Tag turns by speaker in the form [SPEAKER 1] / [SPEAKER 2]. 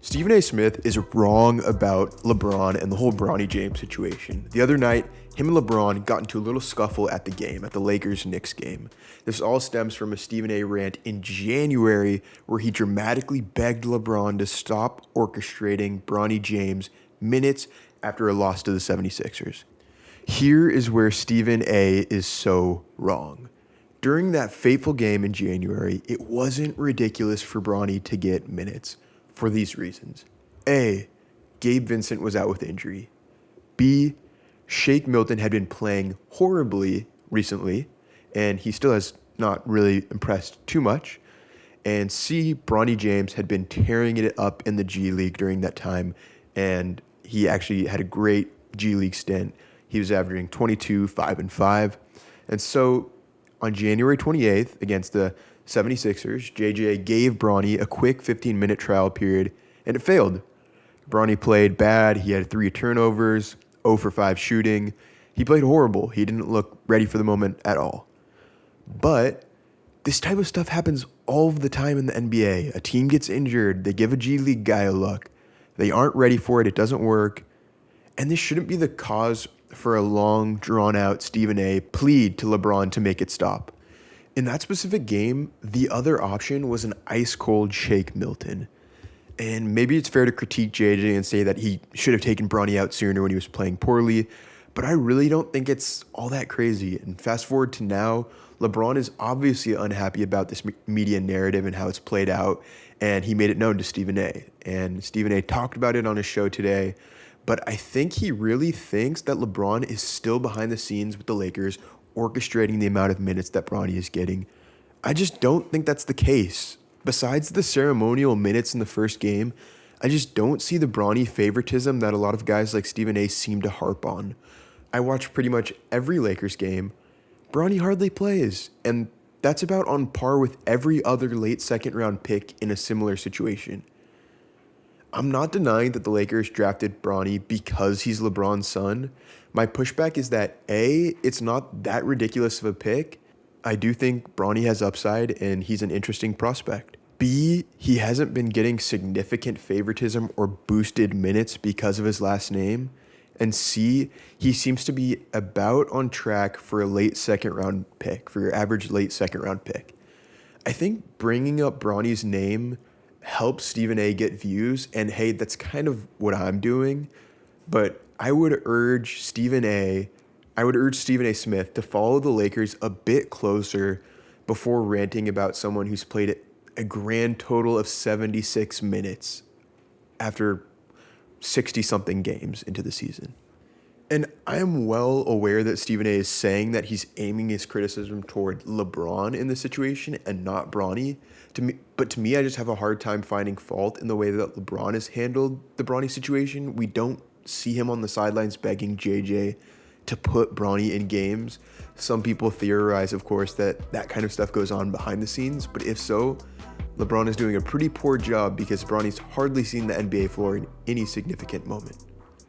[SPEAKER 1] Stephen A. Smith is wrong about LeBron and the whole Bronny James situation. The other night, him and LeBron got into a little scuffle at the Lakers-Knicks game. This all stems from a Stephen A. rant in January where he dramatically begged LeBron to stop orchestrating Bronny James minutes after a loss to the 76ers. Here is where Stephen A. is so wrong. During that fateful game in January, it wasn't ridiculous for Bronny to get minutes. For these reasons. A. Gabe Vincent was out with injury. B. Shake Milton had been playing horribly recently, and he still has not really impressed too much. And C. Bronny James had been tearing it up in the G League during that time, and he actually had a great G League stint. He was averaging 22, 5, and 5. And so on January 28th against the 76ers, JJ gave Bronny a quick 15-minute trial period, and it failed. Bronny played bad. He had 3 turnovers, 0 for 5 shooting. He played horrible. He didn't look ready for the moment at all. But this type of stuff happens all of the time in the NBA. A team gets injured. They give a G League guy a look. They aren't ready for it. It doesn't work. And this shouldn't be the cause for a long, drawn-out Stephen A. plead to LeBron to make it stop. In that specific game, the other option was an ice-cold Shake Milton. And maybe it's fair to critique JJ and say that he should have taken Bronny out sooner when he was playing poorly, but I really don't think it's all that crazy. And fast forward to now, LeBron is obviously unhappy about this media narrative and how it's played out, and he made it known to Stephen A. And Stephen A. talked about it on his show today, but I think he really thinks that LeBron is still behind the scenes with the Lakers, orchestrating the amount of minutes that Bronny is getting. I just don't think that's the case. Besides the ceremonial minutes in the first game, I just don't see the Bronny favoritism that a lot of guys like Stephen A. seem to harp on. I watch pretty much every Lakers game. Bronny hardly plays, and that's about on par with every other late second round pick in a similar situation. I'm not denying that the Lakers drafted Bronny because he's LeBron's son. My pushback is that A, it's not that ridiculous of a pick. I do think Bronny has upside and he's an interesting prospect. B, he hasn't been getting significant favoritism or boosted minutes because of his last name. And C, he seems to be about on track for a late second round pick, for your average late second round pick. I think bringing up Bronny's name helps Stephen A. get views, and hey, that's kind of what I'm doing, but I would urge Stephen A. Smith to follow the Lakers a bit closer before ranting about someone who's played a grand total of 76 minutes after 60-something games into the season. And I am well aware that Stephen A. is saying that he's aiming his criticism toward LeBron in this situation and not Bronny. To me, I just have a hard time finding fault in the way that LeBron has handled the Bronny situation. We don't see him on the sidelines begging JJ to put Bronny in games. Some people theorize, of course, that kind of stuff goes on behind the scenes. But if so, LeBron is doing a pretty poor job because Bronny's hardly seen the NBA floor in any significant moment.